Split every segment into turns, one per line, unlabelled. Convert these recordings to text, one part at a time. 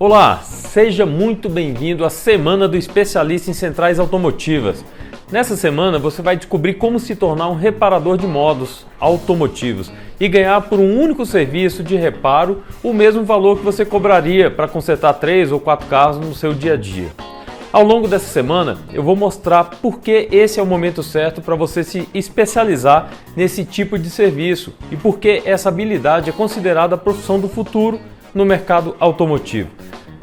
Olá, seja muito bem-vindo à Semana do Especialista em Centrais Automotivas. Nessa semana você vai descobrir como se tornar um reparador de modos automotivos e ganhar por um único serviço de reparo o mesmo valor que você cobraria para consertar 3 ou 4 carros no seu dia a dia. Ao longo dessa semana eu vou mostrar por que esse é o momento certo para você se especializar nesse tipo de serviço e por que essa habilidade é considerada a profissão do futuro no mercado automotivo.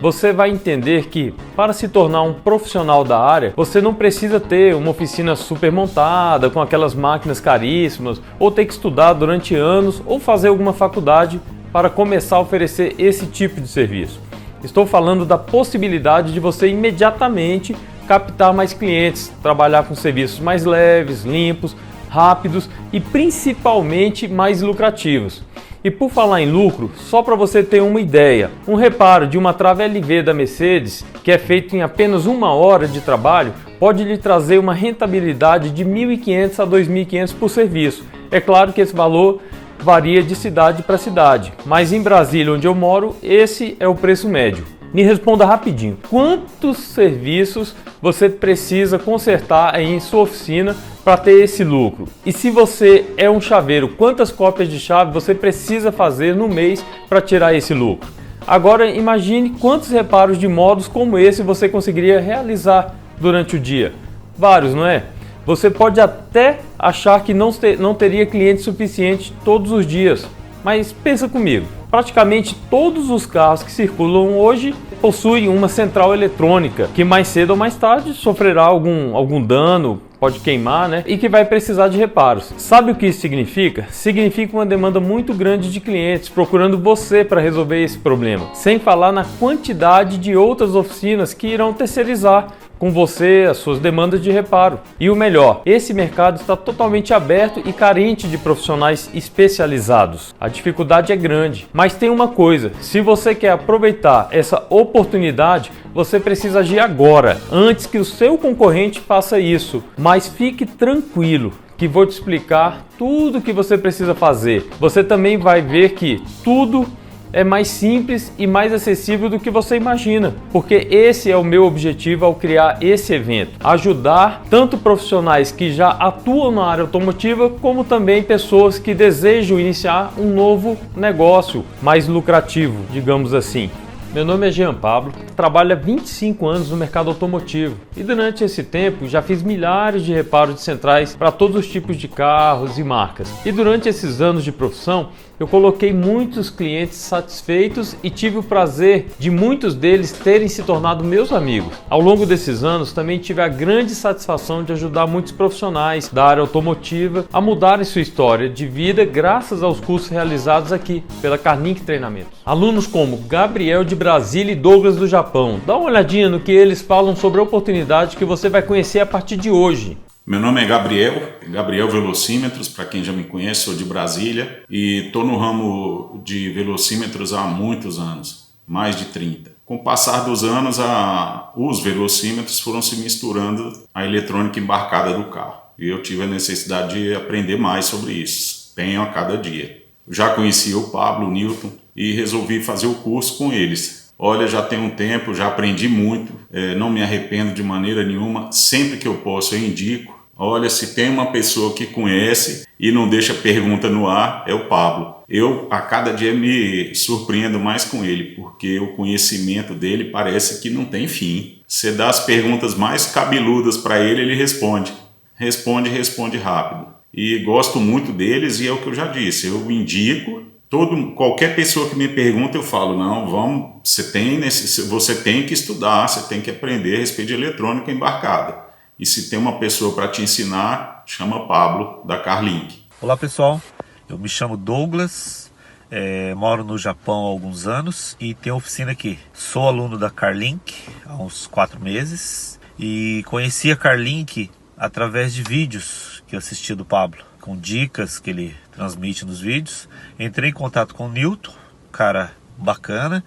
Você vai entender que, para se tornar um profissional da área, você não precisa ter uma oficina super montada, com aquelas máquinas caríssimas, ou ter que estudar durante anos, ou fazer alguma faculdade para começar a oferecer esse tipo de serviço. Estou falando da possibilidade de você imediatamente captar mais clientes, trabalhar com serviços mais leves, limpos, rápidos e principalmente mais lucrativos. E por falar em lucro, só para você ter uma ideia, um reparo de uma trava LV da Mercedes, que é feito em apenas 1 hora de trabalho, pode lhe trazer uma rentabilidade de R$ 1.500 a R$ 2.500 por serviço. É claro que esse valor varia de cidade para cidade, mas em Brasília, onde eu moro, esse é o preço médio. Me responda rapidinho, quantos serviços você precisa consertar em sua oficina para ter esse lucro? E se você é um chaveiro, quantas cópias de chave você precisa fazer no mês para tirar esse lucro? Agora imagine quantos reparos de modos como esse você conseguiria realizar durante o dia. Vários, não é? Você pode até achar que não teria cliente suficiente todos os dias, mas pensa comigo. Praticamente todos os carros que circulam hoje possuem uma central eletrônica que mais cedo ou mais tarde sofrerá algum dano, pode queimar, né? E que vai precisar de reparos. Sabe o que isso significa? Significa uma demanda muito grande de clientes procurando você para resolver esse problema. Sem falar na quantidade de outras oficinas que irão terceirizar com você as suas demandas de reparo. E o melhor, esse mercado está totalmente aberto e carente de profissionais especializados. A dificuldade é grande, mas tem uma coisa, se você quer aproveitar essa oportunidade, você precisa agir agora, antes que o seu concorrente faça isso. Mas fique tranquilo, que vou te explicar tudo o que você precisa fazer. Você também vai ver que tudo é mais simples e mais acessível do que você imagina, porque esse é o meu objetivo ao criar esse evento, ajudar tanto profissionais que já atuam na área automotiva, como também pessoas que desejam iniciar um novo negócio mais lucrativo, digamos assim. Meu nome é Jean Pablo, trabalho há 25 anos no mercado automotivo e durante esse tempo já fiz milhares de reparos de centrais para todos os tipos de carros e marcas. E durante esses anos de profissão eu coloquei muitos clientes satisfeitos e tive o prazer de muitos deles terem se tornado meus amigos. Ao longo desses anos também tive a grande satisfação de ajudar muitos profissionais da área automotiva a mudarem sua história de vida graças aos cursos realizados aqui pela Carlink Treinamentos. Alunos como Gabriel de Brasília e Douglas do Japão. Dá uma olhadinha no que eles falam sobre a oportunidade que você vai conhecer a partir de hoje.
Meu nome é Gabriel Velocímetros, para quem já me conhece, sou de Brasília e estou no ramo de velocímetros há muitos anos, mais de 30. Com o passar dos anos, os velocímetros foram se misturando à eletrônica embarcada do carro e eu tive a necessidade de aprender mais sobre isso, tenho a cada dia. Eu já conheci o Pablo, o Newton e resolvi fazer o curso com eles. Olha, já tem um tempo, já aprendi muito, não me arrependo de maneira nenhuma, sempre que eu posso eu indico. Olha, se tem uma pessoa que conhece e não deixa pergunta no ar, é o Pablo. Eu, a cada dia, me surpreendo mais com ele, porque o conhecimento dele parece que não tem fim. Você dá as perguntas mais cabeludas para ele, ele responde. Responde rápido. E gosto muito deles e é o que eu já disse, eu indico. Qualquer pessoa que me pergunta, eu falo, não, você tem que estudar, você tem que aprender a respeito de eletrônica embarcada. E se tem uma pessoa para te ensinar, chama Pablo, da Carlink.
Olá pessoal, eu me chamo Douglas, moro no Japão há alguns anos e tenho oficina aqui. Sou aluno da Carlink há uns 4 meses e conheci a Carlink através de vídeos que eu assisti do Pablo, com dicas que ele transmite nos vídeos. Entrei em contato com o Newton, cara bacana,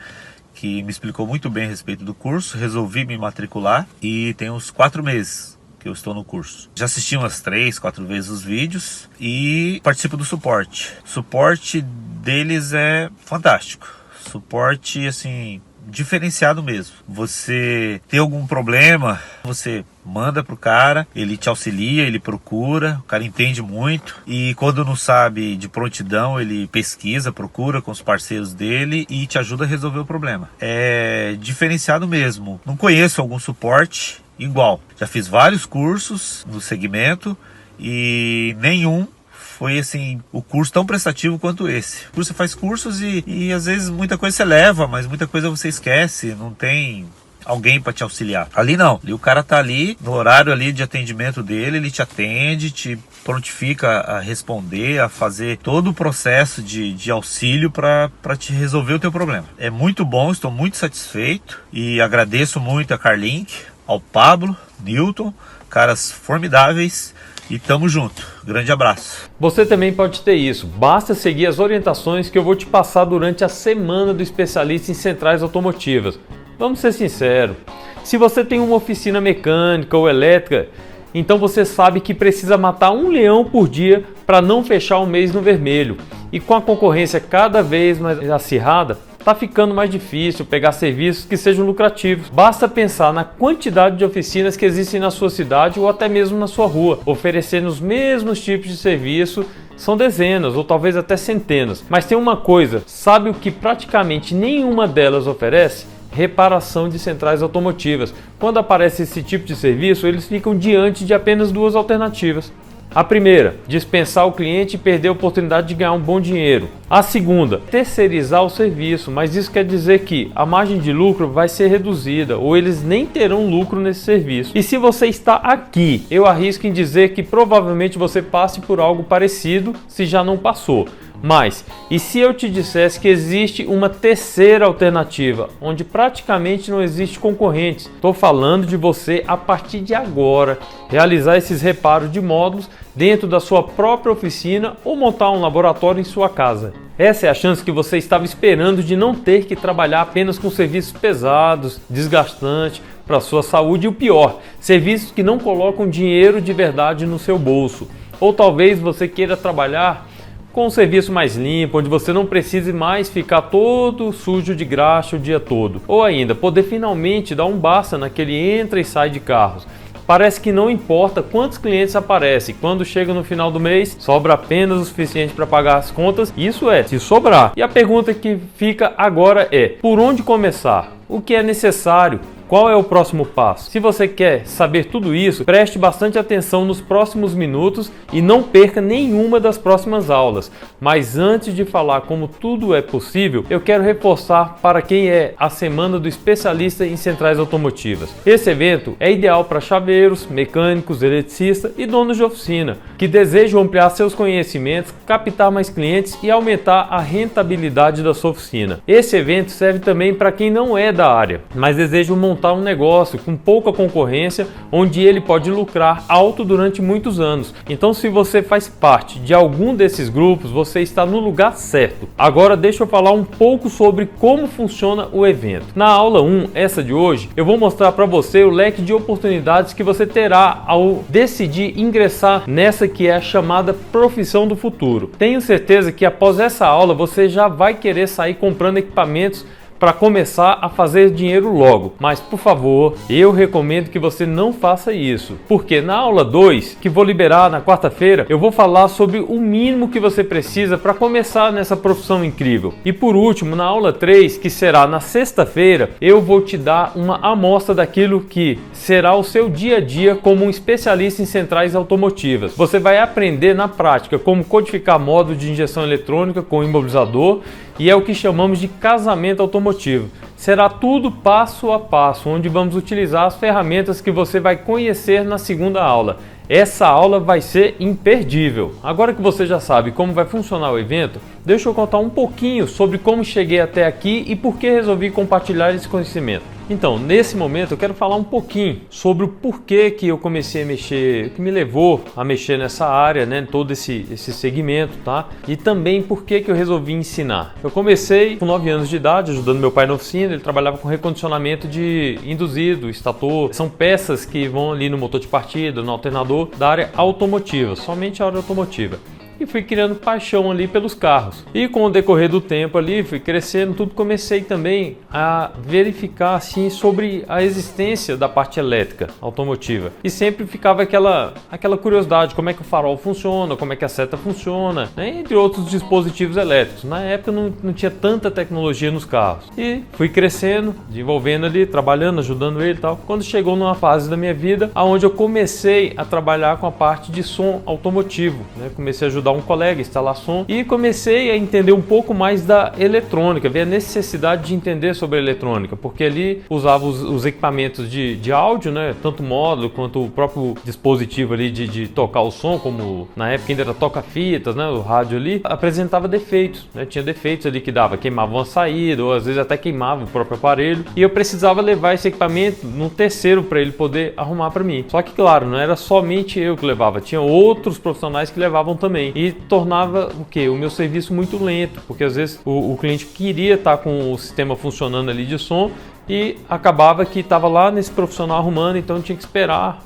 que me explicou muito bem a respeito do curso. Resolvi me matricular e tem uns 4 meses que eu estou no curso. Já assisti umas 3, 4 vezes os vídeos e participo do suporte. O suporte deles é fantástico. Suporte, assim, diferenciado mesmo. Você tem algum problema, você manda pro cara, ele te auxilia, ele procura, o cara entende muito e quando não sabe de prontidão, ele pesquisa, procura com os parceiros dele e te ajuda a resolver o problema. É diferenciado mesmo. Não conheço algum suporte igual. Já fiz vários cursos no segmento e nenhum foi assim, o curso tão prestativo quanto esse. Você faz cursos e às vezes muita coisa você leva, mas muita coisa você esquece, não tem alguém para te auxiliar. Ali não, ali o cara tá ali, no horário ali de atendimento dele, ele te atende, te prontifica a responder, a fazer todo o processo de auxílio para te resolver o teu problema. É muito bom, estou muito satisfeito e agradeço muito a Carlink, ao Pablo, Newton, caras formidáveis. E tamo junto. Grande abraço.
Você também pode ter isso. Basta seguir as orientações que eu vou te passar durante a semana do especialista em centrais automotivas. Vamos ser sinceros. Se você tem uma oficina mecânica ou elétrica, então você sabe que precisa matar um leão por dia para não fechar o mês no vermelho. E com a concorrência cada vez mais acirrada, está ficando mais difícil pegar serviços que sejam lucrativos. Basta pensar na quantidade de oficinas que existem na sua cidade ou até mesmo na sua rua, oferecendo os mesmos tipos de serviço. São dezenas ou talvez até centenas. Mas tem uma coisa, sabe o que praticamente nenhuma delas oferece? Reparação de centrais automotivas. Quando aparece esse tipo de serviço, eles ficam diante de apenas duas alternativas. A primeira, dispensar o cliente e perder a oportunidade de ganhar um bom dinheiro. A segunda, terceirizar o serviço, mas isso quer dizer que a margem de lucro vai ser reduzida ou eles nem terão lucro nesse serviço. E se você está aqui, eu arrisco em dizer que provavelmente você passe por algo parecido se já não passou. Mas, e se eu te dissesse que existe uma terceira alternativa, onde praticamente não existe concorrentes? Estou falando de você, a partir de agora, realizar esses reparos de módulos dentro da sua própria oficina ou montar um laboratório em sua casa. Essa é a chance que você estava esperando de não ter que trabalhar apenas com serviços pesados, desgastantes, para a sua saúde e o pior, serviços que não colocam dinheiro de verdade no seu bolso. Ou talvez você queira trabalhar com um serviço mais limpo, onde você não precise mais ficar todo sujo de graxa o dia todo. Ou ainda, poder finalmente dar um basta naquele entra e sai de carros. Parece que não importa quantos clientes aparecem, quando chega no final do mês, sobra apenas o suficiente para pagar as contas, isso é, se sobrar. E a pergunta que fica agora é, por onde começar? O que é necessário? Qual é o próximo passo? Se você quer saber tudo isso, preste bastante atenção nos próximos minutos e não perca nenhuma das próximas aulas. Mas antes de falar como tudo é possível, eu quero reforçar para quem é a Semana do Especialista em Centrais Automotivas. Esse evento é ideal para chaveiros, mecânicos, eletricistas e donos de oficina, que desejam ampliar seus conhecimentos, captar mais clientes e aumentar a rentabilidade da sua oficina. Esse evento serve também para quem não é da área, mas deseja montar um negócio com pouca concorrência, onde ele pode lucrar alto durante muitos anos. Então, se você faz parte de algum desses grupos, você está no lugar certo. Agora deixa eu falar um pouco sobre como funciona o evento. Na aula 1, essa de hoje, eu vou mostrar para você o leque de oportunidades que você terá ao decidir ingressar nessa que é a chamada profissão do futuro. Tenho certeza que após essa aula você já vai querer sair comprando equipamentos para começar a fazer dinheiro logo. Mas, por favor, eu recomendo que você não faça isso, porque na aula 2, que vou liberar na quarta-feira, eu vou falar sobre o mínimo que você precisa para começar nessa profissão incrível. E por último, na aula 3, que será na sexta-feira, eu vou te dar uma amostra daquilo que será o seu dia a dia como um especialista em centrais automotivas. Você vai aprender na prática como codificar módulo de injeção eletrônica com imobilizador, e é o que chamamos de casamento automotivo. Será tudo passo a passo, onde vamos utilizar as ferramentas que você vai conhecer na segunda aula. Essa aula vai ser imperdível. Agora que você já sabe como vai funcionar o evento, deixa eu contar um pouquinho sobre como cheguei até aqui e por que resolvi compartilhar esse conhecimento. Então, nesse momento eu quero falar um pouquinho sobre o porquê que eu comecei a mexer, o que me levou a mexer nessa área, né, todo esse segmento, tá? E também por que eu resolvi ensinar. Eu comecei com 9 anos de idade, ajudando meu pai na oficina. Ele trabalhava com recondicionamento de induzido, estator. São peças que vão ali no motor de partida, no alternador da área automotiva, somente a área automotiva. e fui criando paixão ali pelos carros. E com o decorrer do tempo ali, fui crescendo, tudo, comecei também a verificar assim sobre a existência da parte elétrica automotiva. E sempre ficava aquela curiosidade, como é que o farol funciona, como é que a seta funciona, né? Entre outros dispositivos elétricos. Na época não tinha tanta tecnologia nos carros. E fui crescendo, desenvolvendo ali, trabalhando, ajudando ele e tal. Quando chegou numa fase da minha vida onde eu comecei a trabalhar com a parte de som automotivo, né? Comecei a ajudar um colega a instalar som e comecei a entender um pouco mais da eletrônica, ver a necessidade de entender sobre a eletrônica, porque ali usava os equipamentos de áudio, né? Tanto o módulo quanto o próprio dispositivo ali de tocar o som, como na época ainda era toca-fitas, né? O rádio ali apresentava defeitos, né? Tinha defeitos ali que queimavam a saída, ou às vezes até queimava o próprio aparelho, e eu precisava levar esse equipamento num terceiro para ele poder arrumar para mim. Só que claro, não era somente eu que levava, tinha outros profissionais que levavam também, e tornava o meu serviço muito lento, porque às vezes o cliente queria estar com o sistema funcionando ali de som e acabava que estava lá nesse profissional arrumando, então tinha que esperar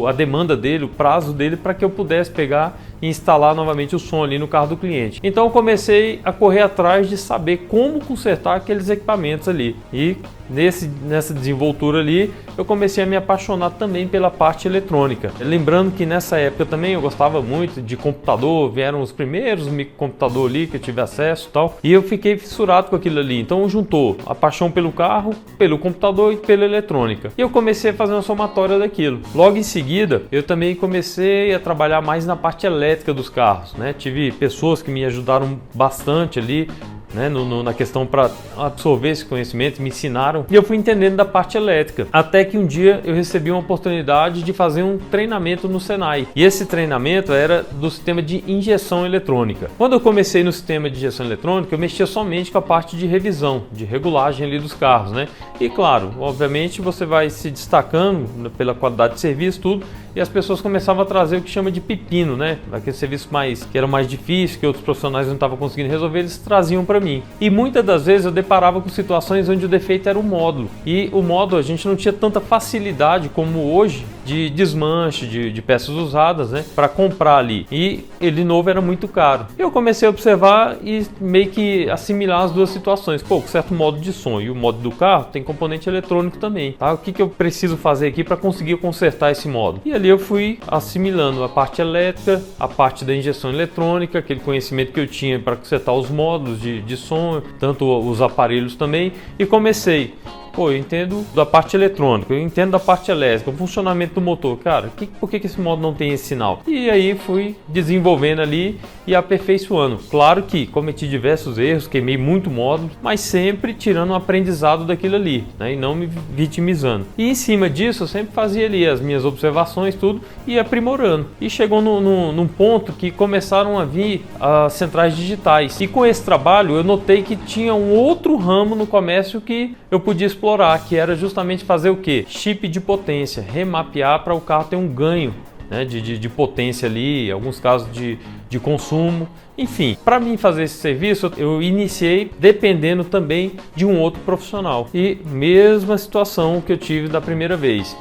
a demanda dele, o prazo dele, para que eu pudesse pegar e instalar novamente o som ali no carro do cliente. Então eu comecei a correr atrás de saber como consertar aqueles equipamentos ali, e nessa desenvoltura ali eu comecei a me apaixonar também pela parte eletrônica. Lembrando que nessa época também eu gostava muito de computador, vieram os primeiros microcomputadores ali que eu tive acesso e tal, e eu fiquei fissurado com aquilo ali. Então juntou a paixão pelo carro, pelo computador e pela eletrônica, e eu comecei a fazer uma somatória daquilo. Logo em seguida eu também comecei a trabalhar mais na parte elétrica dos carros, né? Tive pessoas que me ajudaram bastante ali, né, na questão para absorver esse conhecimento, me ensinaram, e eu fui entendendo da parte elétrica, até que um dia eu recebi uma oportunidade de fazer um treinamento no Senai, e esse treinamento era do sistema de injeção eletrônica. Quando eu comecei no sistema de injeção eletrônica, eu mexia somente com a parte de revisão, de regulagem ali dos carros, né? E claro, obviamente você vai se destacando pela qualidade de serviço, tudo, e as pessoas começavam a trazer o que chama de pepino, né? Aquele serviço que era mais difícil, que outros profissionais não estavam conseguindo resolver, eles traziam para mim. E muitas das vezes eu deparava com situações onde o defeito era o módulo. E o módulo a gente não tinha tanta facilidade como hoje de desmanche, de peças usadas, né? Para comprar ali. E ele novo era muito caro. Eu comecei a observar e meio que assimilar as duas situações. Pô, certo módulo de som e o módulo do carro tem componente eletrônico também, tá? O que eu preciso fazer aqui para conseguir consertar esse módulo? E ali eu fui assimilando a parte elétrica, a parte da injeção eletrônica, aquele conhecimento que eu tinha para consertar os módulos de som, tanto os aparelhos também, e comecei. Pô, eu entendo da parte eletrônica, eu entendo da parte elétrica, o funcionamento do motor. Cara, por que esse módulo não tem esse sinal? E aí fui desenvolvendo ali e aperfeiçoando. Claro que cometi diversos erros, queimei muito módulo, mas sempre tirando um aprendizado daquilo ali, né? E não me vitimizando. E em cima disso eu sempre fazia ali as minhas observações, tudo, e aprimorando. E chegou num ponto que começaram a vir as centrais digitais. E com esse trabalho eu notei que tinha um outro ramo no comércio que eu podia explorar, que era justamente fazer o quê? Chip de potência, remapear para o carro ter um ganho, né, de potência ali, em alguns casos de consumo. Enfim, para mim fazer esse serviço eu iniciei dependendo também de um outro profissional. E mesma situação que eu tive da primeira vez.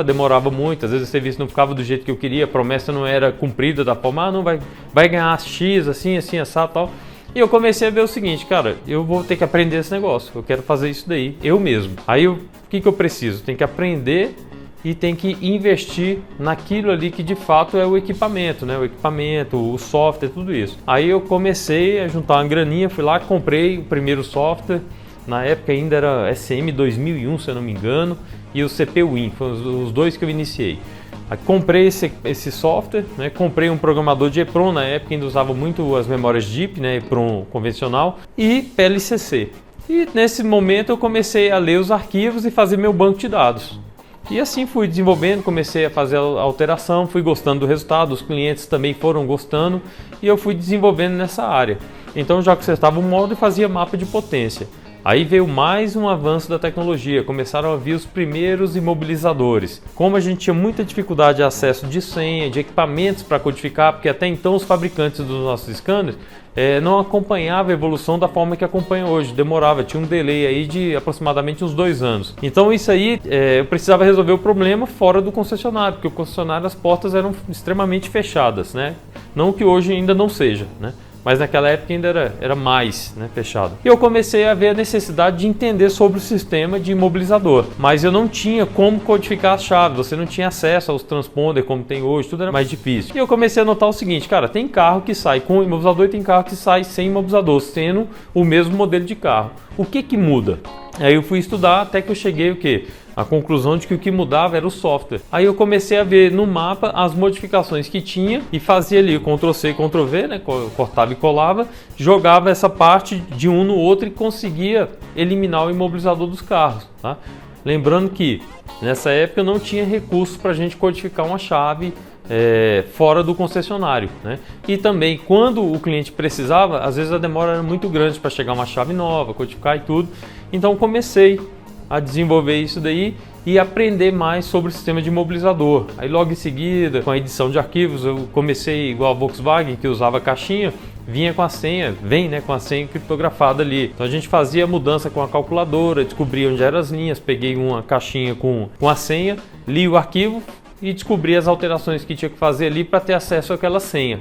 Demorava muito, às vezes o serviço não ficava do jeito que eu queria, a promessa não era cumprida da forma, não vai ganhar X, assim, assado, tal. E eu comecei a ver o seguinte, cara, eu vou ter que aprender esse negócio, eu quero fazer isso daí, eu mesmo. Aí o que eu preciso? Tem que aprender e tem que investir naquilo ali que de fato é o equipamento, né? O equipamento, o software, tudo isso. Aí eu comecei a juntar uma graninha, fui lá, comprei o primeiro software, na época ainda era SM 2001, se eu não me engano, e o CPU-Win, foram os dois que eu iniciei. Aí comprei esse software, né? Comprei um programador de EEPROM, na época ainda usava muito as memórias DIP, né? EEPROM convencional, e PLCC. E nesse momento eu comecei a ler os arquivos e fazer meu banco de dados. E assim fui desenvolvendo, comecei a fazer a alteração, fui gostando do resultado, os clientes também foram gostando e eu fui desenvolvendo nessa área. Então já consertava o módulo e fazia mapa de potência. Aí veio mais um avanço da tecnologia, começaram a vir os primeiros imobilizadores. Como a gente tinha muita dificuldade de acesso de senha, de equipamentos para codificar, porque até então os fabricantes dos nossos scanners não acompanhavam a evolução da forma que acompanha hoje, demorava, tinha um delay aí de aproximadamente uns 2 anos. Então isso aí, eu precisava resolver o problema fora do concessionário, porque o concessionário as portas eram extremamente fechadas, né? Não que hoje ainda não seja, né? Mas naquela época ainda era mais, né, fechado. E eu comecei a ver a necessidade de entender sobre o sistema de imobilizador, mas eu não tinha como codificar as chaves, você não tinha acesso aos transponder como tem hoje, tudo era mais difícil. E eu comecei a notar o seguinte, cara, tem carro que sai com imobilizador e tem carro que sai sem imobilizador, sendo o mesmo modelo de carro. O que muda? Aí eu fui estudar até que eu cheguei o quê? A conclusão de que o que mudava era o software. Aí eu comecei a ver no mapa as modificações que tinha e fazia ali Ctrl+C e Ctrl+V, né? Cortava e colava, jogava essa parte de um no outro e conseguia eliminar o imobilizador dos carros, tá? Lembrando que nessa época não tinha recurso para a gente codificar uma chave fora do concessionário, né? E também quando o cliente precisava, às vezes a demora era muito grande para chegar uma chave nova, codificar e tudo. Então comecei a desenvolver isso daí e aprender mais sobre o sistema de imobilizador. Aí logo em seguida, com a edição de arquivos, eu comecei igual a Volkswagen, que usava a caixinha, vinha com a senha, né, com a senha criptografada ali. Então a gente fazia a mudança com a calculadora, descobria onde eram as linhas, peguei uma caixinha com a senha, li o arquivo e descobri as alterações que tinha que fazer ali para ter acesso àquela senha.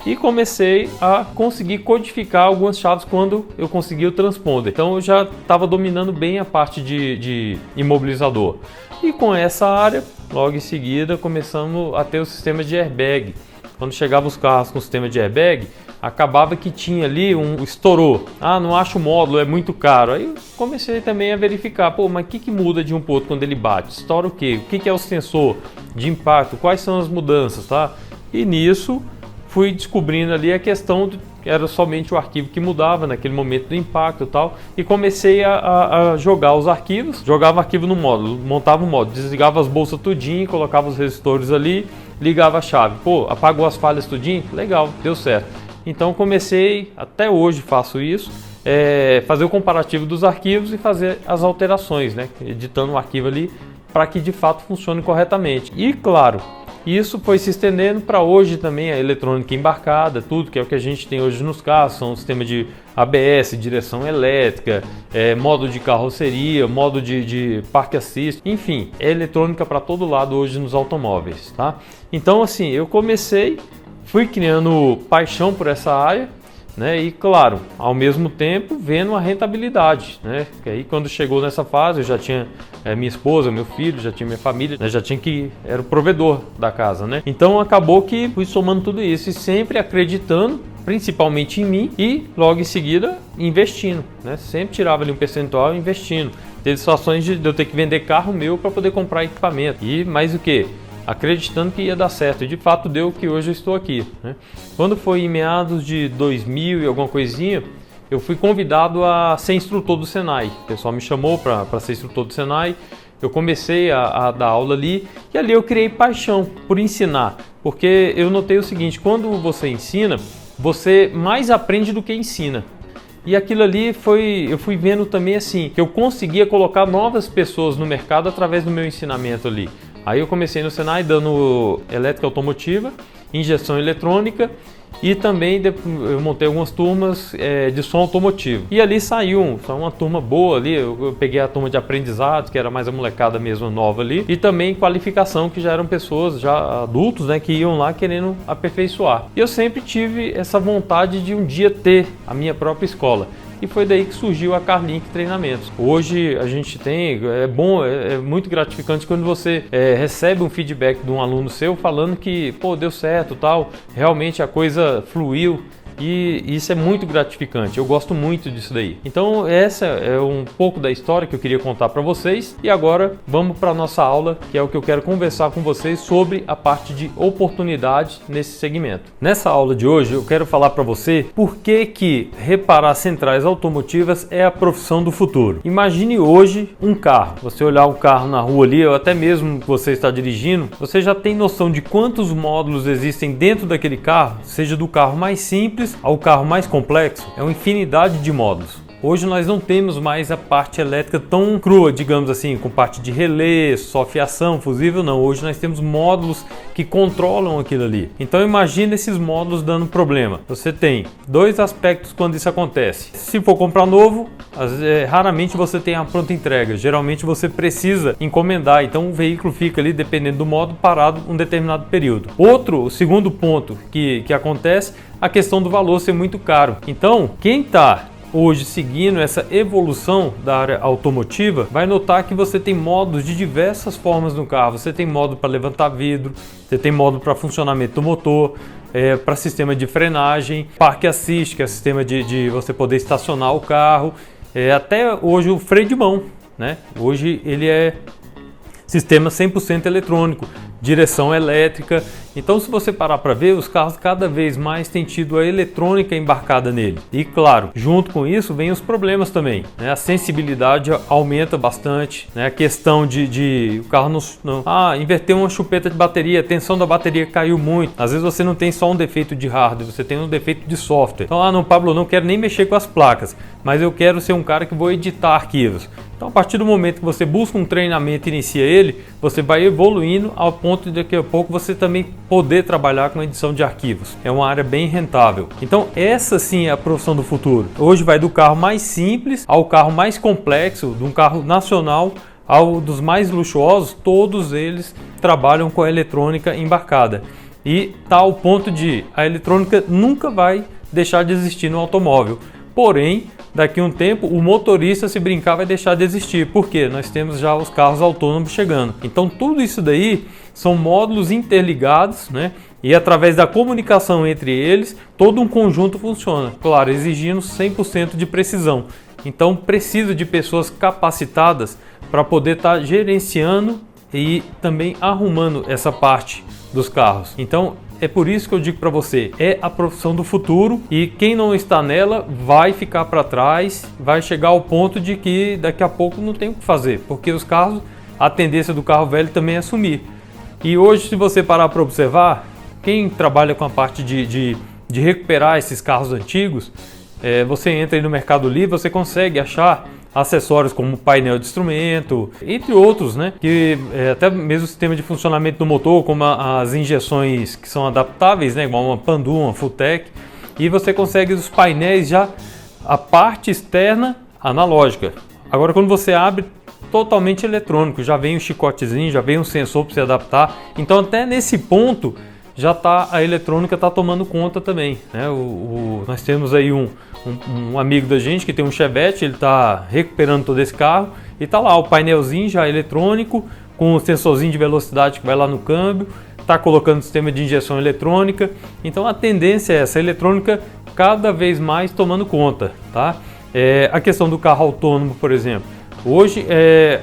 E comecei a conseguir codificar algumas chaves quando eu consegui o transponder. Então eu já estava dominando bem a parte de imobilizador. E com essa área, logo em seguida, começamos a ter o sistema de airbag. Quando chegavam os carros com o sistema de airbag, acabava que tinha ali estourou. Ah, não acho o módulo, é muito caro. Aí eu comecei também a verificar, pô, mas o que muda de um para o outro quando ele bate? Estoura o quê? O que é o sensor de impacto? Quais são as mudanças, tá? E nisso fui descobrindo ali a questão de que era somente o arquivo que mudava naquele momento do impacto e tal, e comecei a jogar os arquivos, jogava o arquivo no módulo, montava o módulo, desligava as bolsas tudinho, colocava os resistores ali, ligava a chave, pô, apagou as falhas tudinho, legal, deu certo. Então comecei, até hoje faço isso, fazer o comparativo dos arquivos e fazer as alterações, né, editando o arquivo ali para que de fato funcione corretamente. E claro, isso foi se estendendo para hoje também a eletrônica embarcada, tudo que é o que a gente tem hoje nos carros, são sistema de ABS, direção elétrica, modo de carroceria, modo de parque assist, enfim, é eletrônica para todo lado hoje nos automóveis, tá? Então assim, eu fui criando paixão por essa área, né? E claro, ao mesmo tempo vendo a rentabilidade, né? Que aí quando chegou nessa fase eu já tinha minha esposa, meu filho, já tinha minha família, né? Já tinha era o provedor da casa, né? Então acabou que fui somando tudo isso e sempre acreditando principalmente em mim e logo em seguida investindo, né? Sempre tirava ali um percentual investindo. Teve situações de eu ter que vender carro meu para poder comprar equipamento e mais o que? Acreditando que ia dar certo, e de fato deu que hoje eu estou aqui, né? Quando foi em meados de 2000 e alguma coisinha, eu fui convidado a ser instrutor do Senai. O pessoal me chamou para ser instrutor do Senai, eu comecei a dar aula ali, e ali eu criei paixão por ensinar, porque eu notei o seguinte, quando você ensina, você mais aprende do que ensina. E aquilo ali eu fui vendo também assim, que eu conseguia colocar novas pessoas no mercado através do meu ensinamento ali. Aí eu comecei no Senai dando elétrica automotiva, injeção eletrônica e também eu montei algumas turmas de som automotivo. E ali saiu uma turma boa ali, eu peguei a turma de aprendizado, que era mais a molecada mesmo nova ali, e também qualificação, que já eram pessoas já adultos, né, que iam lá querendo aperfeiçoar. E eu sempre tive essa vontade de um dia ter a minha própria escola. E foi daí que surgiu a Carlink Treinamentos. Hoje a gente tem, é muito gratificante quando você recebe um feedback de um aluno seu falando que, pô, deu certo, tal, realmente a coisa fluiu. E isso é muito gratificante, eu gosto muito disso daí. Então essa é um pouco da história que eu queria contar para vocês. E agora vamos para a nossa aula, que é o que eu quero conversar com vocês sobre a parte de oportunidade nesse segmento. Nessa aula de hoje eu quero falar para você por que reparar centrais automotivas é a profissão do futuro. Imagine hoje um carro, você olhar um carro na rua ali, ou até mesmo que você está dirigindo, você já tem noção de quantos módulos existem dentro daquele carro, seja do carro mais simples ao carro mais complexo, é uma infinidade de módulos. Hoje nós não temos mais a parte elétrica tão crua, digamos assim, com parte de relé, só fiação, fusível, não. Hoje nós temos módulos que controlam aquilo ali. Então imagine esses módulos dando problema. Você tem dois aspectos quando isso acontece. Se for comprar novo, raramente você tem a pronta entrega. Geralmente você precisa encomendar, então o veículo fica ali, dependendo do módulo, parado um determinado período. O segundo ponto que acontece, a questão do valor ser muito caro. Então, quem está hoje seguindo essa evolução da área automotiva vai notar que você tem módulos de diversas formas no carro. Você tem módulo para levantar vidro, você tem módulo para funcionamento do motor, para sistema de frenagem, parque assist, que é o sistema de você poder estacionar o carro, até hoje o freio de mão, né? Hoje ele é sistema 100% eletrônico, direção elétrica. Então, se você parar para ver, os carros cada vez mais têm tido a eletrônica embarcada nele. E claro, junto com isso vem os problemas também, né? A sensibilidade aumenta bastante, né? A questão de o carro inverteu uma chupeta de bateria, a tensão da bateria caiu muito. Às vezes você não tem só um defeito de hardware, você tem um defeito de software. Então, não, Pablo, eu não quero nem mexer com as placas, mas eu quero ser um cara que vou editar arquivos. Então, a partir do momento que você busca um treinamento e inicia ele, você vai evoluindo ao ponto de daqui a pouco você também poder trabalhar com edição de arquivos. É uma área bem rentável. Então, essa sim é a profissão do futuro. Hoje vai do carro mais simples ao carro mais complexo, de um carro nacional ao dos mais luxuosos, todos eles trabalham com a eletrônica embarcada. E tá ao ponto de a eletrônica nunca vai deixar de existir no automóvel. Porém, daqui a um tempo, o motorista, se brincar, vai deixar de existir. Por quê? Nós temos já os carros autônomos chegando. Então, tudo isso daí são módulos interligados, né? E através da comunicação entre eles, todo um conjunto funciona. Claro, exigindo 100% de precisão. Então, precisa de pessoas capacitadas para poder estar gerenciando e também arrumando essa parte dos carros. Então, é por isso que eu digo para você, é a profissão do futuro e quem não está nela vai ficar para trás, vai chegar ao ponto de que daqui a pouco não tem o que fazer, porque os carros, a tendência do carro velho também é sumir. E hoje, se você parar para observar, quem trabalha com a parte de recuperar esses carros antigos, você entra aí no Mercado Livre, você consegue achar acessórios como painel de instrumento, entre outros, né? Que até mesmo o sistema de funcionamento do motor, como as injeções que são adaptáveis, né? Igual uma Pandu, uma Fulltech, e você consegue os painéis já, a parte externa analógica. Agora, quando você abre, totalmente eletrônico, já vem o chicotezinho, já vem um sensor para se adaptar. Então, até nesse ponto, já a eletrônica está tomando conta também, né? Nós temos aí um amigo da gente que tem um Chevette, ele está recuperando todo esse carro e está lá o painelzinho já eletrônico com o sensorzinho de velocidade que vai lá no câmbio, está colocando sistema de injeção eletrônica. Então a tendência é essa, a eletrônica cada vez mais tomando conta, tá? A questão do carro autônomo, por exemplo, hoje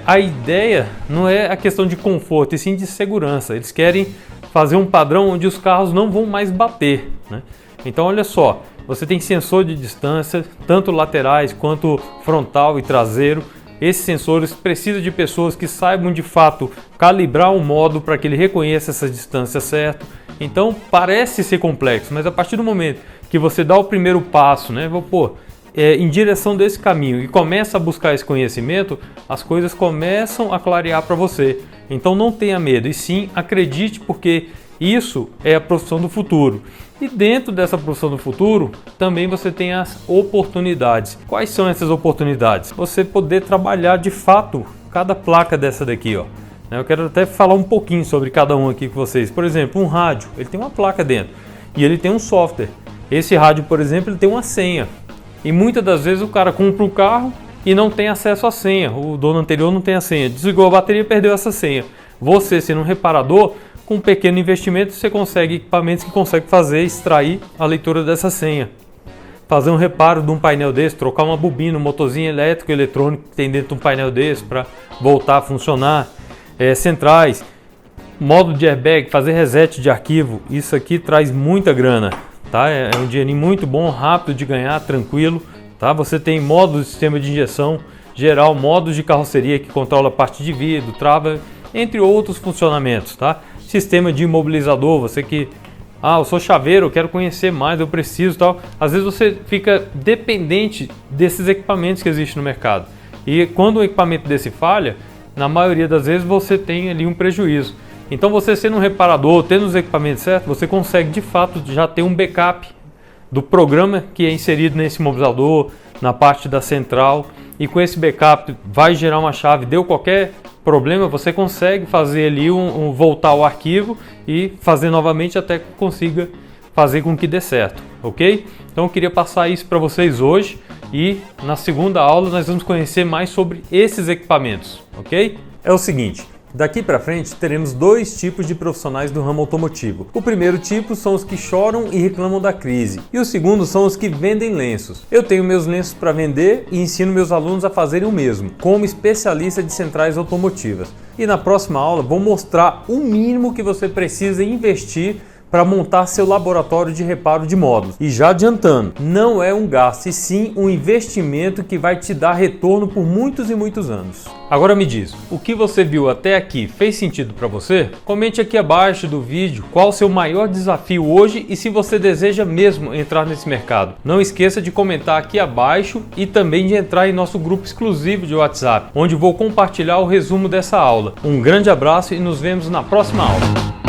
a ideia não é a questão de conforto e sim de segurança. Eles querem fazer um padrão onde os carros não vão mais bater, né? Então olha só, você tem sensor de distância, tanto laterais quanto frontal e traseiro. Esses sensores precisam de pessoas que saibam de fato calibrar o módulo para que ele reconheça essa distância certa. Então parece ser complexo, mas a partir do momento que você dá o primeiro passo, né, em direção desse caminho e começa a buscar esse conhecimento, as coisas começam a clarear para você. Então não tenha medo, e sim acredite, porque isso é a profissão do futuro. E dentro dessa profissão do futuro, também você tem as oportunidades. Quais são essas oportunidades? Você poder trabalhar de fato cada placa dessa daqui, ó. Eu quero até falar um pouquinho sobre cada um aqui com vocês. Por exemplo, um rádio, ele tem uma placa dentro e ele tem um software. Esse rádio, por exemplo, ele tem uma senha. E muitas das vezes o cara compra um carro e não tem acesso à senha. O dono anterior não tem a senha. Desligou a bateria e perdeu essa senha. Você, sendo um reparador, com um pequeno investimento, você consegue equipamentos que conseguem extrair a leitura dessa senha. Fazer um reparo de um painel desse, trocar uma bobina, um motorzinho elétrico e eletrônico que tem dentro de um painel desse para voltar a funcionar. Centrais, módulo de airbag, fazer reset de arquivo. Isso aqui traz muita grana. Tá? É um dinheirinho muito bom, rápido de ganhar, tranquilo. Tá? Você tem módulos de sistema de injeção geral, módulos de carroceria que controla a parte de vidro, trava, entre outros funcionamentos. Tá? Sistema de imobilizador, você que Ah, eu sou chaveiro, eu quero conhecer mais, eu preciso tal. Às vezes você fica dependente desses equipamentos que existem no mercado. E quando um equipamento desse falha, na maioria das vezes você tem ali um prejuízo. Então você sendo um reparador, tendo os equipamentos certos, você consegue de fato já ter um backup do programa que é inserido nesse mobilizador, na parte da central. E com esse backup vai gerar uma chave, deu qualquer problema, você consegue fazer ali voltar ao arquivo e fazer novamente até que consiga fazer com que dê certo, ok? Então eu queria passar isso para vocês hoje e na segunda aula nós vamos conhecer mais sobre esses equipamentos, ok? É o seguinte, daqui para frente teremos dois tipos de profissionais do ramo automotivo. O primeiro tipo são os que choram e reclamam da crise e o segundo são os que vendem lenços. Eu tenho meus lenços para vender e ensino meus alunos a fazerem o mesmo, como especialista de centrais automotivas. E na próxima aula vou mostrar o mínimo que você precisa investir para montar seu laboratório de reparo de módulos. E já adiantando, não é um gasto, e sim um investimento que vai te dar retorno por muitos e muitos anos. Agora me diz, o que você viu até aqui fez sentido para você? Comente aqui abaixo do vídeo qual o seu maior desafio hoje e se você deseja mesmo entrar nesse mercado. Não esqueça de comentar aqui abaixo e também de entrar em nosso grupo exclusivo de WhatsApp, onde vou compartilhar o resumo dessa aula. Um grande abraço e nos vemos na próxima aula.